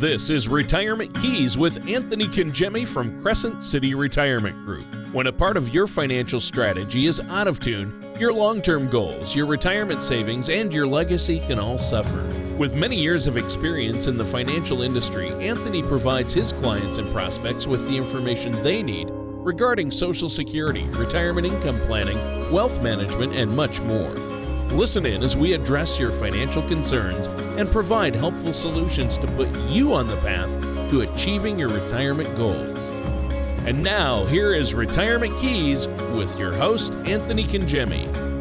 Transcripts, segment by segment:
This is Retirement Keys with Anthony Congemi from Crescent City Retirement Group. When a part of your financial strategy is out of tune, your long-term goals, your retirement savings, and your legacy can all suffer. With many years of experience in the financial industry, Anthony provides his clients and prospects with the information they need regarding Social Security, retirement income planning, wealth management, and much more. Listen in as we address your financial concerns and provide helpful solutions to put you on the path to achieving your retirement goals. And now, here is Retirement Keys with your host, Anthony Congemi.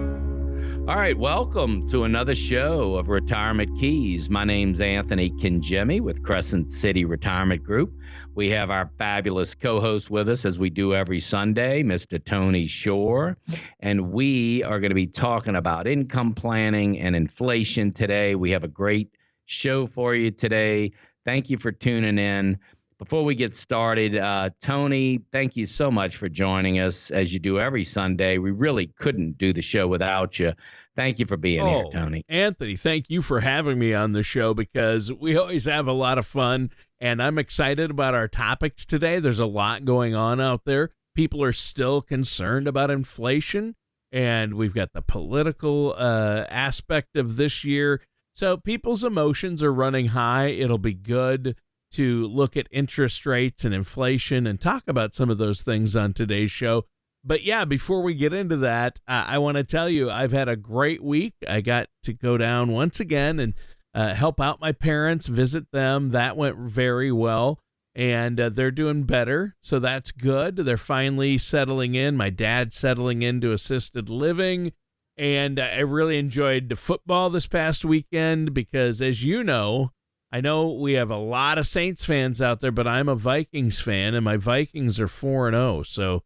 All right, welcome to another show of Retirement Keys. My name's Anthony Congemi with Crescent City Retirement Group. We have our fabulous co-host with us, as we do every Sunday, Mr. Tony Shore. And we are going to be talking about income planning and inflation today. We have a great show for you today. Thank you for tuning in. Before we get started, Tony, thank you so much for joining us as you do every Sunday. We really couldn't do the show without you. Thank you for being here, Tony. Anthony, thank you for having me on the show because we always have a lot of fun, and I'm excited about our topics today. There's a lot going on out there. People are still concerned about inflation, and we've got the political aspect of this year. So people's emotions are running high. It'll be good to look at interest rates and inflation and talk about some of those things on today's show. But yeah, before we get into that, I want to tell you, I've had a great week. I got to go down once again and help out my parents, visit them. That went very well, and they're doing better, so that's good. They're finally settling in. My dad's settling into assisted living, and I really enjoyed the football this past weekend because, as you know, I know we have a lot of Saints fans out there, but I'm a Vikings fan, and my Vikings are 4-0. So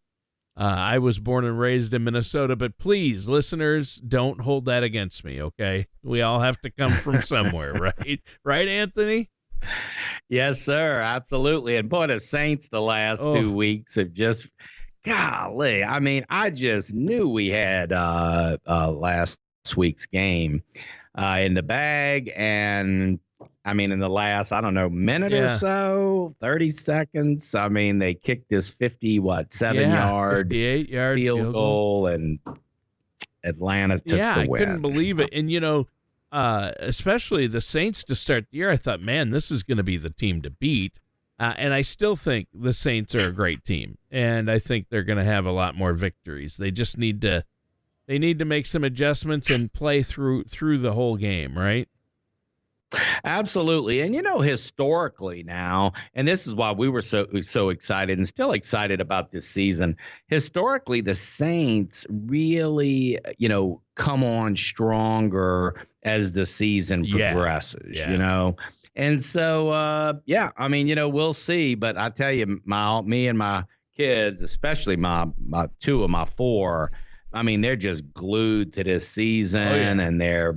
I was born and raised in Minnesota, but please, listeners, don't hold that against me, okay? We all have to come from somewhere, right? Right, Anthony? Yes, sir, absolutely. And boy, the Saints the last 2 weeks have just, golly, I mean, I just knew we had last week's game in the bag, and I mean, in the last, I don't know, minute or so, 30 seconds, I mean, they kicked this 58-yard field goal, and Atlanta took the win. I couldn't believe it. And, you know, especially the Saints to start the year, I thought, man, this is going to be the team to beat. And I still think the Saints are a great team, and I think they're going to have a lot more victories. They just need to make some adjustments and play through the whole game, right? Absolutely. And, you know, historically now, and this is why we were so excited and still excited about this season. Historically, the Saints really, you know, come on stronger as the season progresses, you know. And so, I mean, you know, we'll see. But I tell you, me and my kids, especially my two of my four, I mean, they're just glued to this season, and they're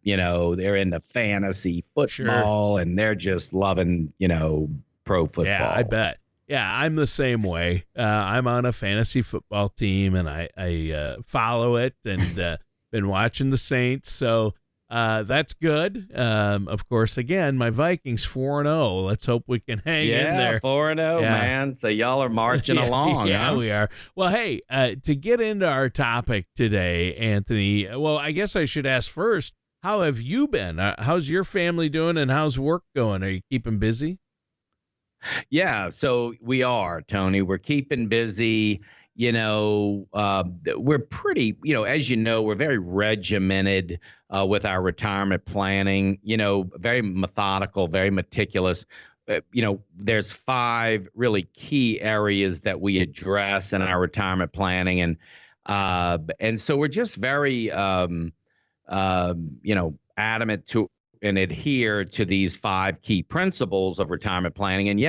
into fantasy football, and they're just loving, you know, pro football. Yeah, I bet. Yeah, I'm the same way. I'm on a fantasy football team, and I follow it, and been watching the Saints, so that's good. Of course, again, my Vikings 4-0. Let's hope we can hang in there. 4-0, man. So y'all are marching along. Yeah, huh? We are. Well, hey, to get into our topic today, Anthony, well, I guess I should ask first, how have you been? How's your family doing, and how's work going? Are you keeping busy? Yeah, so we are, Tony. We're keeping busy. You know, we're pretty, you know, as you know, we're very regimented with our retirement planning, you know, very methodical, very meticulous. You know, there's 5 really key areas that we address in our retirement planning. And so we're just very, you know, adamant to and adhere to these 5 key principles of retirement planning. And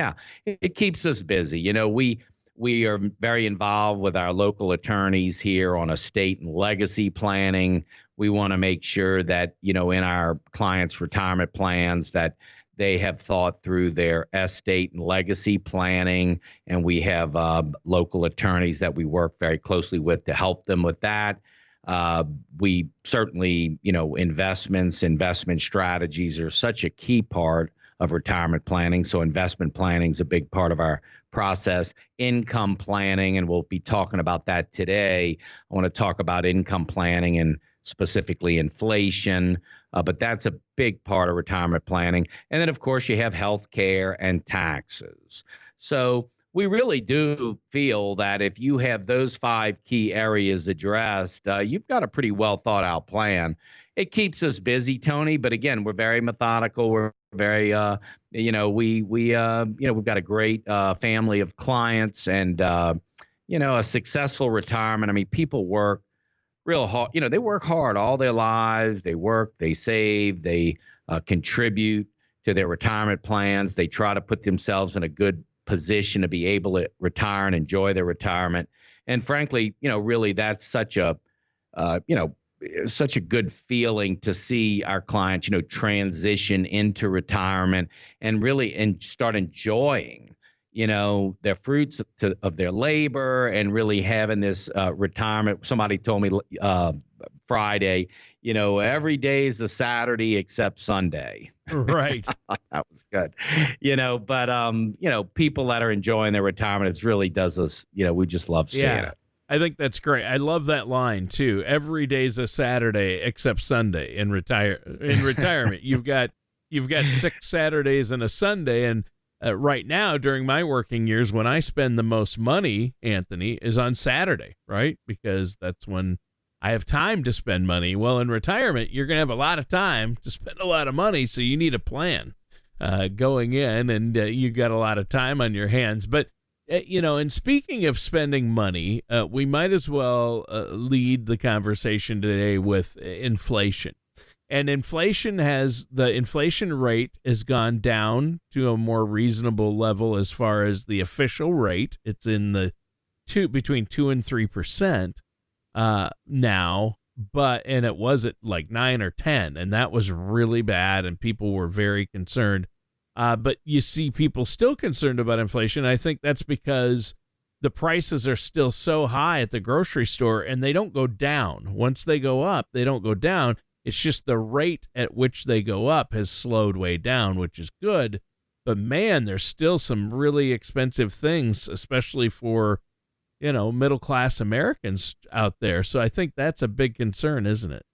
it keeps us busy. You know, we are very involved with our local attorneys here on estate and legacy planning. We want to make sure that, you know, in our clients' retirement plans that they have thought through their estate and legacy planning, and we have local attorneys that we work very closely with to help them with that. We certainly, you know, investment strategies are such a key part of retirement planning. So investment planning is a big part of our process. Income planning, and we'll be talking about that today. I want to talk about income planning and specifically inflation, but that's a big part of retirement planning. And then, of course, you have health care and taxes. So we really do feel that if you have those 5 key areas addressed, you've got a pretty well thought out plan. It keeps us busy, Tony, but again, we're very methodical. We're very, we've got a great family of clients and, a successful retirement. I mean, people work real hard. They work hard all their lives. They work, they save, they contribute to their retirement plans. They try to put themselves in a good position to be able to retire and enjoy their retirement. And frankly, really that's such a good feeling to see our clients, transition into retirement and really start enjoying, their fruits of their labor and really having this retirement. Somebody told me Friday, every day is a Saturday except Sunday. Right. That was good. But people that are enjoying their retirement, it really does us, we just love seeing it. I think that's great. I love that line too. Every day's a Saturday except Sunday in retirement. You've got 6 Saturdays and a Sunday, and right now during my working years, when I spend the most money, Anthony, is on Saturday, right? Because that's when I have time to spend money. Well, in retirement, you're going to have a lot of time to spend a lot of money, so you need a plan going in, and you got a lot of time on your hands. But, and speaking of spending money, we might as well lead the conversation today with inflation. And the inflation rate has gone down to a more reasonable level as far as the official rate. It's in the between 2 and 3%. Now, and it was at like 9 or 10, and that was really bad, and people were very concerned. But you see people still concerned about inflation. I think that's because the prices are still so high at the grocery store, and they don't go down. Once they go up, they don't go down. It's just the rate at which they go up has slowed way down, which is good. But man, there's still some really expensive things, especially for middle-class Americans out there. So I think that's a big concern, isn't it?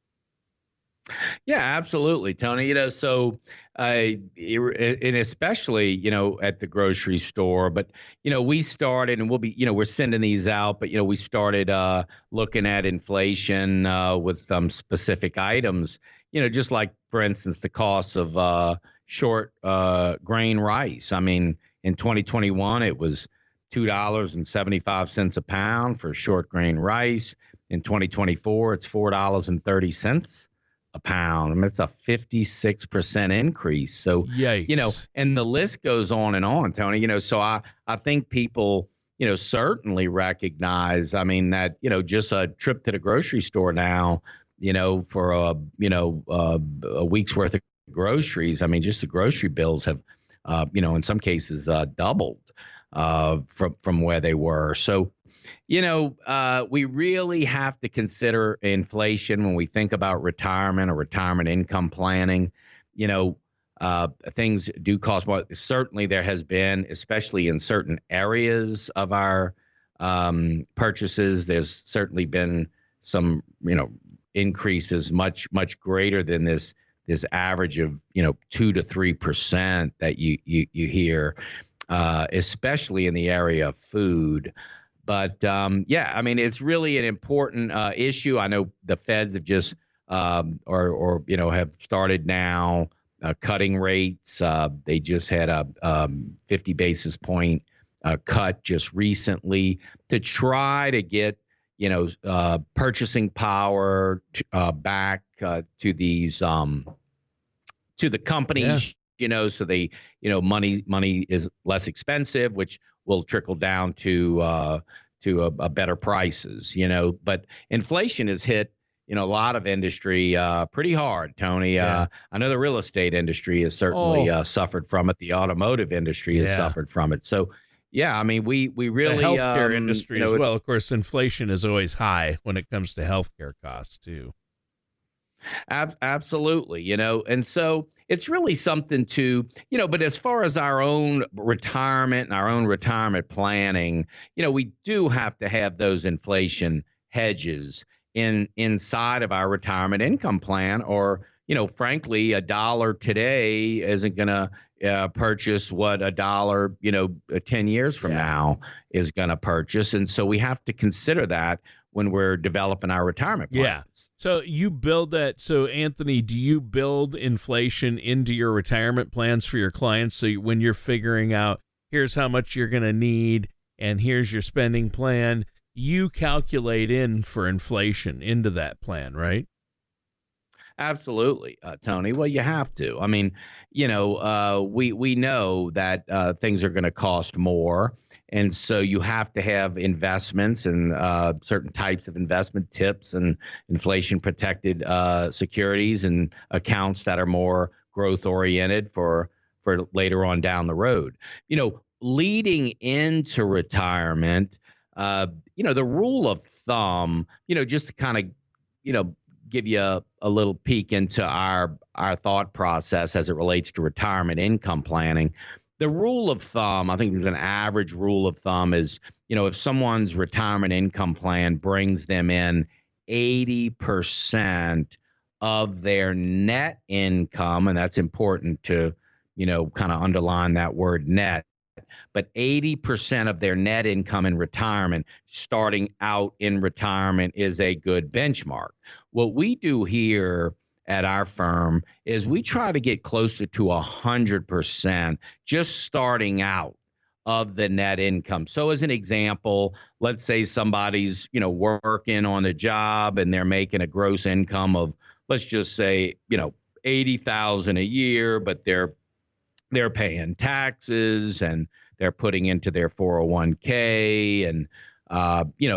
Yeah, absolutely, Tony. So, and especially, at the grocery store, but, we started, and we'll be, we're sending these out, but, we started looking at inflation with some specific items, just like, for instance, the cost of short grain rice. I mean, in 2021, it was $2.75 a pound for short grain rice. In 2024, it's $4.30 a pound. I mean, it's a 56% increase. So, yikes. And the list goes on and on, Tony. So I think people, certainly recognize, I mean, that, just a trip to the grocery store now, for a week's worth of groceries. I mean, just the grocery bills have, in some cases, doubled from where they were. So, we really have to consider inflation when we think about retirement or retirement income planning. Things do cost more. Certainly there has been, especially in certain areas of our purchases, there's certainly been some, increases much greater than this average of, 2 to 3% that you hear, especially in the area of food. But I mean, it's really an important issue. I know the feds have just have started now cutting rates. They just had a 50 basis point cut just recently to try to get purchasing power back to these to the companies. Yeah. So they money is less expensive, which will trickle down to a better prices, but inflation has hit, a lot of industry pretty hard, Tony. Yeah. I know the real estate industry has certainly suffered from it. The automotive industry has suffered from it. So, yeah, I mean, we really the healthcare industry as well. Of course, inflation is always high when it comes to healthcare costs too. Absolutely, and so it's really something to, but as far as our own retirement and our own retirement planning, we do have to have those inflation hedges inside of our retirement income plan, or, frankly, a dollar today isn't going to purchase what a dollar, 10 years from Yeah. now is going to purchase. And so we have to consider that when we're developing our retirement Yeah. plans. So you build that. So, Anthony, do you build inflation into your retirement plans for your clients? So when you're figuring out, here's how much you're going to need and here's your spending plan, you calculate in for inflation into that plan, right? Absolutely, Tony. Well, you have to. I mean, we know that things are going to cost more, and so you have to have investments and certain types of investment tips and inflation protected securities and accounts that are more growth oriented for later on down the road. Leading into retirement, the rule of thumb, just to kind of, you know, give you a little peek into our thought process as it relates to retirement income planning. The rule of thumb, I think there's an average rule of thumb is, if someone's retirement income plan brings them in 80% of their net income, and that's important to, kind of underline that word net, but 80% of their net income in retirement, starting out in retirement, is a good benchmark. What we do here at our firm is we try to get closer to 100% just starting out of the net income. So as an example, let's say somebody's, working on a job and they're making a gross income of, let's just say, 80,000 a year, but they're paying taxes and they're putting into their 401k, and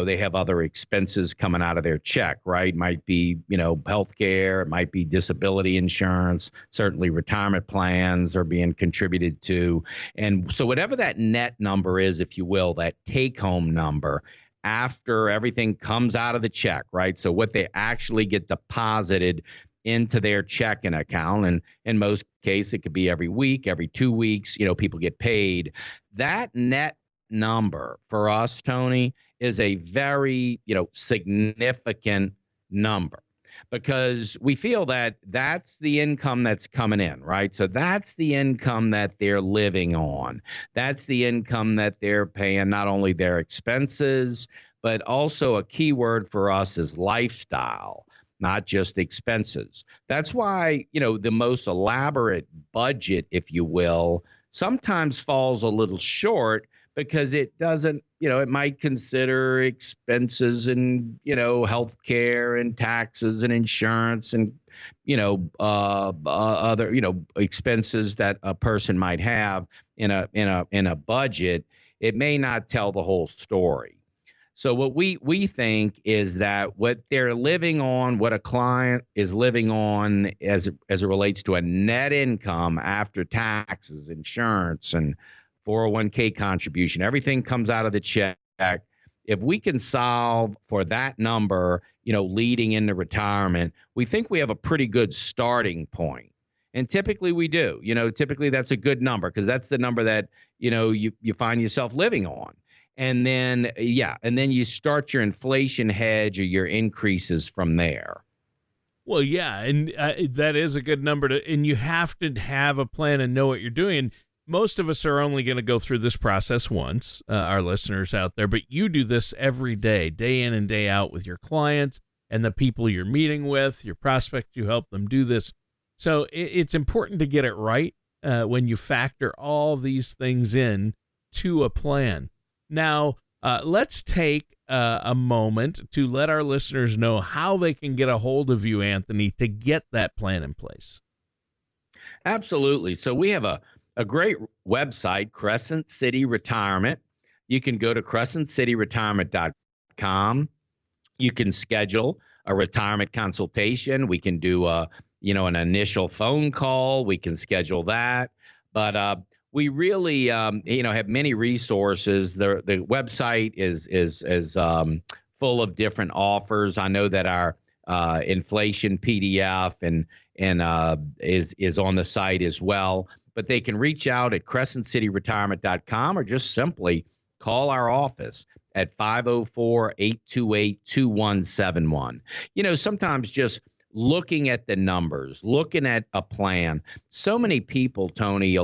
they have other expenses coming out of their check, right? Might be, healthcare, it might be disability insurance, certainly retirement plans are being contributed to. And so whatever that net number is, if you will, that take home number after everything comes out of the check, right? So what they actually get deposited into their checking account. And in most cases, it could be every week, every 2 weeks, people get paid. That net number for us, Tony, is a very, significant number, because we feel that that's the income that's coming in, right? So that's the income that they're living on. That's the income that they're paying not only their expenses, but also a key word for us is lifestyle, not just expenses. That's why, the most elaborate budget, if you will, sometimes falls a little short, because it doesn't, it might consider expenses and, health care and taxes and insurance and, other, expenses that a person might have in a budget. It may not tell the whole story. So what we think is that what they're living on, what a client is living on as it relates to a net income after taxes, insurance, and 401k contribution, everything comes out of the check. If we can solve for that number, leading into retirement, we think we have a pretty good starting point. And typically we do. Typically that's a good number, because that's the number that, you find yourself living on. And then, you start your inflation hedge or your increases from there. Well, yeah, and that is a good number and you have to have a plan and know what you're doing. Most of us are only going to go through this process once, our listeners out there, but you do this every day, day in and day out, with your clients and the people you're meeting with, your prospects. You help them do this. So it's important to get it right when you factor all these things in to a plan. Now, let's take a moment to let our listeners know how they can get a hold of you, Anthony, to get that plan in place. Absolutely. So we have a great website, Crescent City Retirement. You can go to crescentcityretirement.com. You can schedule a retirement consultation. We can do an initial phone call. We can schedule that. But we really, have many resources. The website is full of different offers. I know that our inflation PDF, and is on the site as well. But they can reach out at crescentcityretirement.com or just simply call our office at 504-828-2171. Sometimes just looking at the numbers, looking at a plan. So many people, Tony,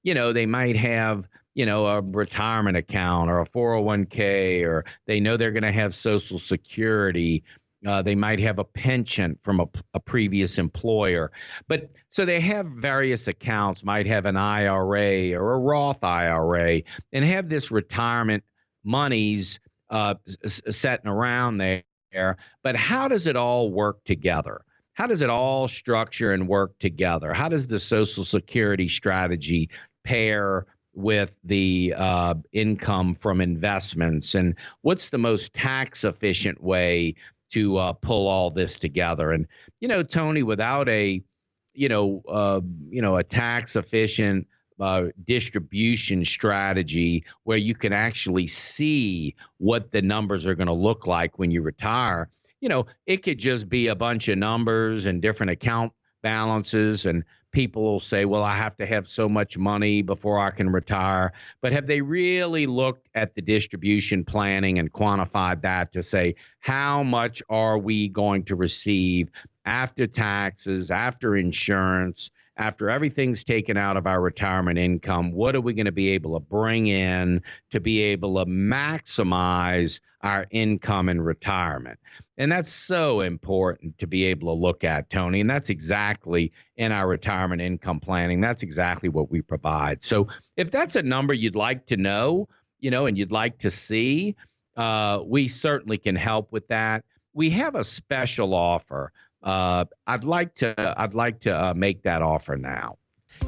they might have, a retirement account or a 401k, or they know they're going to have Social Security. They might have a pension from a previous employer. But so they have various accounts, might have an IRA or a Roth IRA, and have this retirement monies setting around there. But how does it all work together? How does it all structure and work together? How does the Social Security strategy pair with the income from investments? And what's the most tax efficient way to pull all this together? And, Tony, without a tax efficient distribution strategy where you can actually see what the numbers are going to look like when you retire, it could just be a bunch of numbers and different account balances, and people will say, well, I have to have so much money before I can retire. But have they really looked at the distribution planning and quantified that to say, how much are we going to receive after taxes, after insurance, after everything's taken out of our retirement income? What are we going to be able to bring in to be able to maximize our income in retirement? And that's so important to be able to look at, Tony. And that's exactly in our retirement income planning. That's exactly what we provide. So if that's a number you'd like to know, and you'd like to see, we certainly can help with that. We have a special offer. I'd like to make that offer now.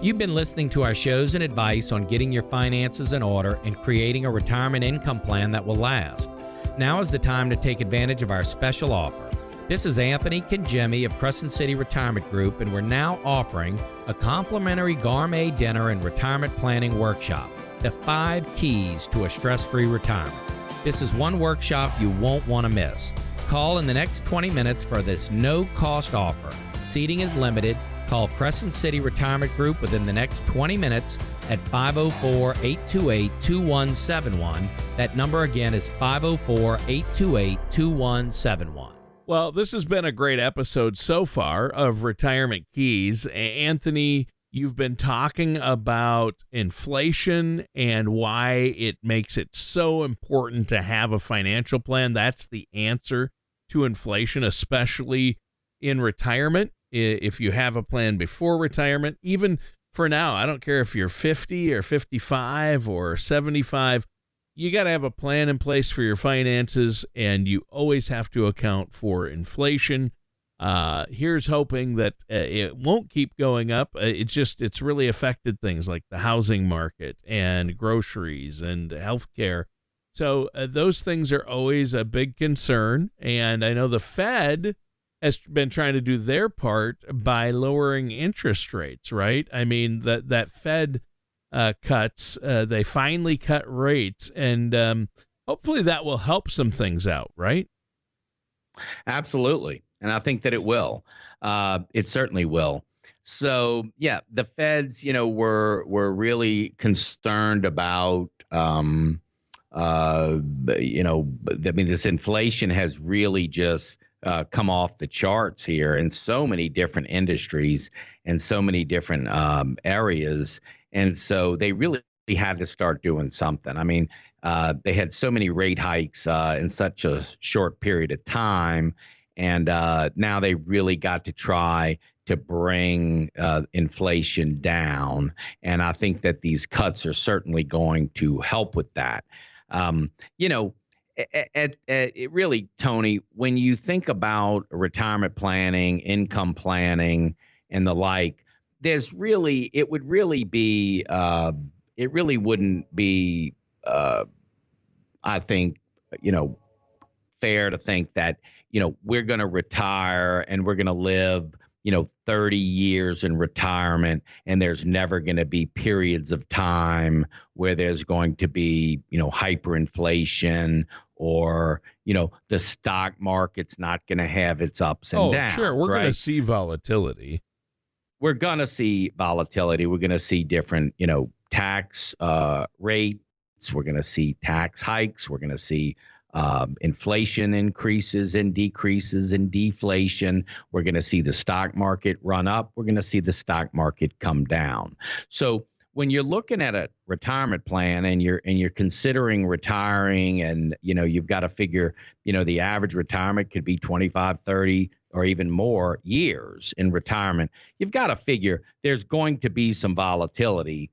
You've been listening to our shows and advice on getting your finances in order and creating a retirement income plan that will last. Now is the time to take advantage of our special offer. This is Anthony Kangemi of Crescent City Retirement Group, and we're now offering a complimentary gourmet dinner and retirement planning workshop, the 5 Keys to a Stress-Free Retirement. This is one workshop you won't want to miss. Call in the next 20 minutes for this no-cost offer. Seating is limited. Call Crescent City Retirement Group within the next 20 minutes at 504-828-2171. That number again is 504-828-2171. Well, this has been a great episode so far of Retirement Keys. Anthony, you've been talking about inflation and why it makes it so important to have a financial plan. That's the answer to inflation, especially in retirement. If you have a plan before retirement, even for now, I don't care if you're 50 or 55 or 75, you got to have a plan in place for your finances, and you always have to account for inflation. Here's hoping that it won't keep going up. It's really affected things like the housing market and groceries and healthcare. So those things are always a big concern. And I know the Fed has been trying to do their part by lowering interest rates, right? I mean, that Fed cuts, they finally cut rates, and hopefully that will help some things out, right? Absolutely. And I think that it will. It certainly will. So, yeah, the Feds, were really concerned about, this inflation has really just come off the charts here in so many different industries and so many different areas. And so they really had to start doing something. I mean, they had so many rate hikes in such a short period of time. And now they really got to try to bring inflation down. And I think that these cuts are certainly going to help with that. It really, Tony, when you think about retirement planning, income planning, and the like, it really wouldn't be, I think, fair to think that, we're going to retire and we're going to live 30 years in retirement, and there's never going to be periods of time where there's going to be, hyperinflation, or, the stock market's not going to have its ups and Oh, downs, sure. We're going to right? see volatility. We're going to see volatility. We're going to see different, tax rates. We're going to see tax hikes. We're going to see inflation increases and decreases and deflation. We're going to see the stock market run up. We're going to see the stock market come down. So when you're looking at a retirement plan and you're considering retiring, and you've got to figure, the average retirement could be 25, 30, or even more years in retirement. You've got to figure there's going to be some volatility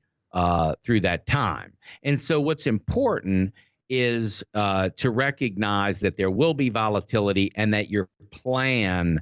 through that time. And so what's important is to recognize that there will be volatility, and that your plan,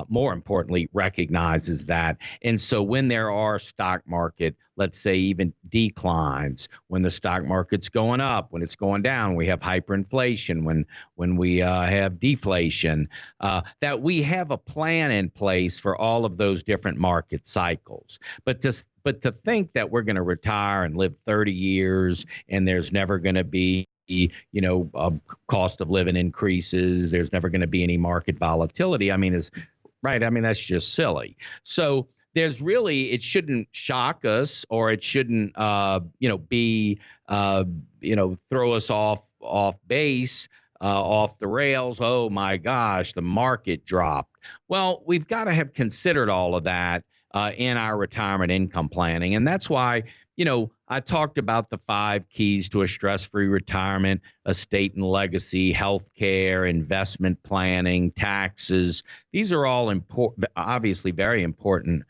more importantly, recognizes that. And so when there are stock market, let's say even declines, when the stock market's going up, when it's going down, we have hyperinflation, when we have deflation, that we have a plan in place for all of those different market cycles. But to think that we're going to retire and live 30 years and there's never going to be cost of living increases, there's never going to be any market volatility, is right. That's just silly. So there's really, it shouldn't shock us, or it shouldn't, be, throw us off base, off the rails. Oh my gosh, the market dropped. Well, we've got to have considered all of that in our retirement income planning. And that's why, I talked about the 5 keys to a stress-free retirement: estate and legacy, healthcare, investment planning, taxes. These are all important, obviously very important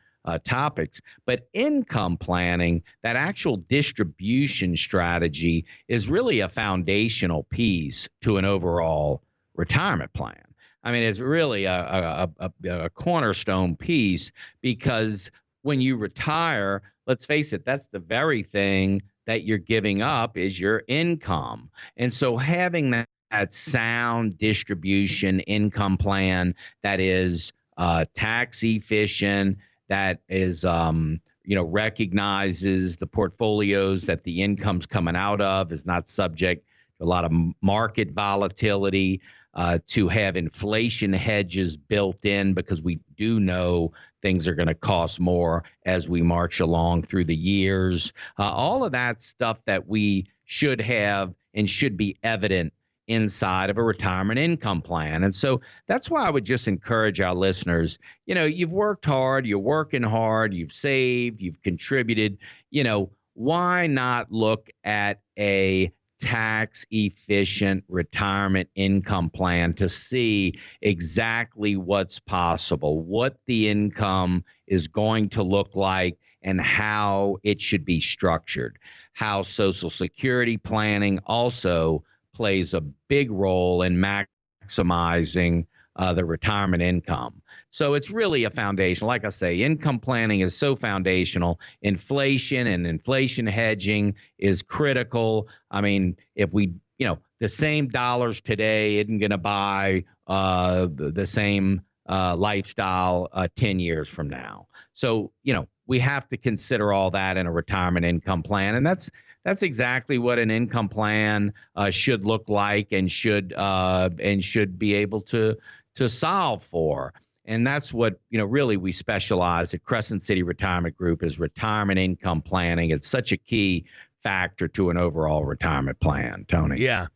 topics. But income planning, that actual distribution strategy, is really a foundational piece to an overall retirement plan. It's really a cornerstone piece, because when you retire, let's face it, that's the very thing that you're giving up, is your income. And so having that sound distribution income plan that is tax efficient, that is recognizes the portfolios that the income's coming out of, is not subject to a lot of market volatility, to have inflation hedges built in, because we do know things are going to cost more as we march along through the years. All of that stuff that we should have and should be evident inside of a retirement income plan. And so that's why I would just encourage our listeners, you've worked hard, you're working hard, you've saved, you've contributed, why not look at a tax efficient retirement income plan to see exactly what's possible, what the income is going to look like, and how it should be structured. How Social Security planning also plays a big role in maximizing the retirement income. So it's really a foundation. Like I say, income planning is so foundational. Inflation and inflation hedging is critical. If we, the same dollars today isn't going to buy the same lifestyle 10 years from now. So, we have to consider all that in a retirement income plan. And that's exactly what an income plan should look like, and should be able to solve for. And that's what, really we specialize at Crescent City Retirement Group, is retirement income planning. It's such a key factor to an overall retirement plan, Tony. Yeah,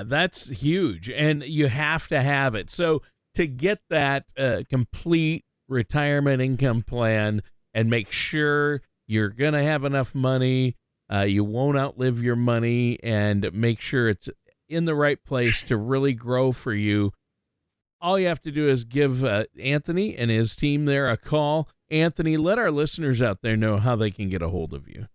that's huge. And you have to have it. So to get that complete retirement income plan and make sure you're going to have enough money, you won't outlive your money, and make sure it's in the right place to really grow for you, all you have to do is give Anthony and his team there a call. Anthony, let our listeners out there know how they can get a hold of you.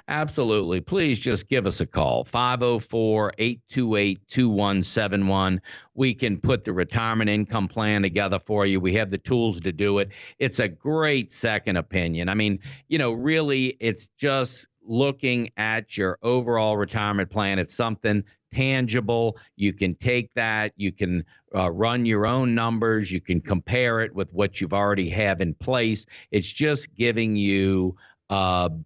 Absolutely. Please just give us a call, 504-828-2171. We can put the retirement income plan together for you. We have the tools to do it. It's a great second opinion. Really, it's just looking at your overall retirement plan. It's something tangible. You can take that, you can run your own numbers, you can compare it with what you've already have in place. It's just giving you, another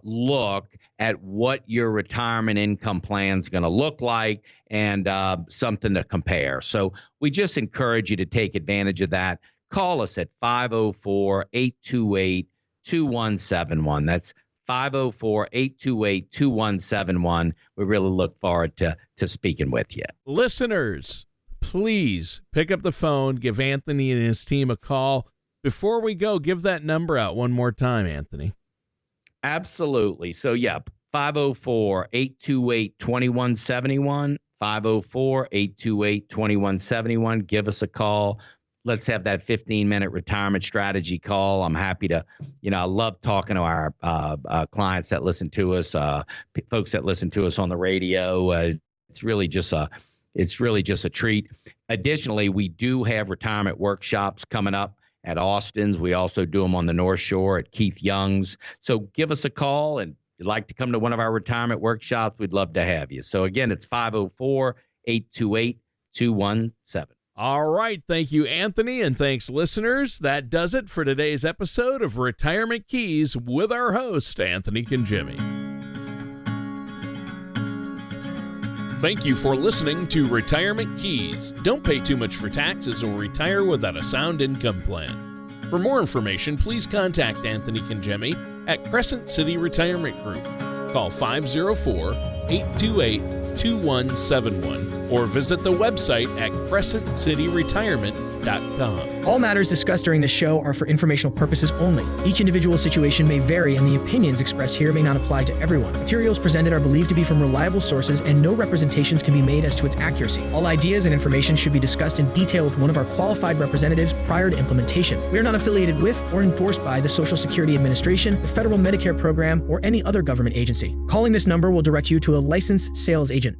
look at what your retirement income plan is going to look like, and something to compare. So we just encourage you to take advantage of that. Call us at 504-828-2171. That's 504-828-2171. We really look forward to speaking with you. Listeners, please pick up the phone, give Anthony and his team a call. Before we go, give that number out one more time, Anthony. Absolutely. So, yeah, 504-828-2171, 504-828-2171. Give us a call. Let's have that 15-minute retirement strategy call. I'm happy to, I love talking to our clients that listen to us, folks that listen to us on the radio. It's really just a treat. Additionally, we do have retirement workshops coming up at Austin's. We also do them on the North Shore at Keith Young's. So give us a call, and if you'd like to come to one of our retirement workshops, we'd love to have you. So again, it's 504-828-2171. All right. Thank you, Anthony, and thanks, listeners. That does it for today's episode of Retirement Keys with our host, Anthony Congemi. Thank you for listening to Retirement Keys. Don't pay too much for taxes or retire without a sound income plan. For more information, please contact Anthony Congemi at Crescent City Retirement Group. Call 504-828-2171 or visit the website at crescentcityretirement.com. All matters discussed during this show are for informational purposes only. Each individual situation may vary, and the opinions expressed here may not apply to everyone. Materials presented are believed to be from reliable sources, and no representations can be made as to its accuracy. All ideas and information should be discussed in detail with one of our qualified representatives prior to implementation. We are not affiliated with or endorsed by the Social Security Administration, the Federal Medicare Program, or any other government agency. Calling this number will direct you to a licensed sales agent.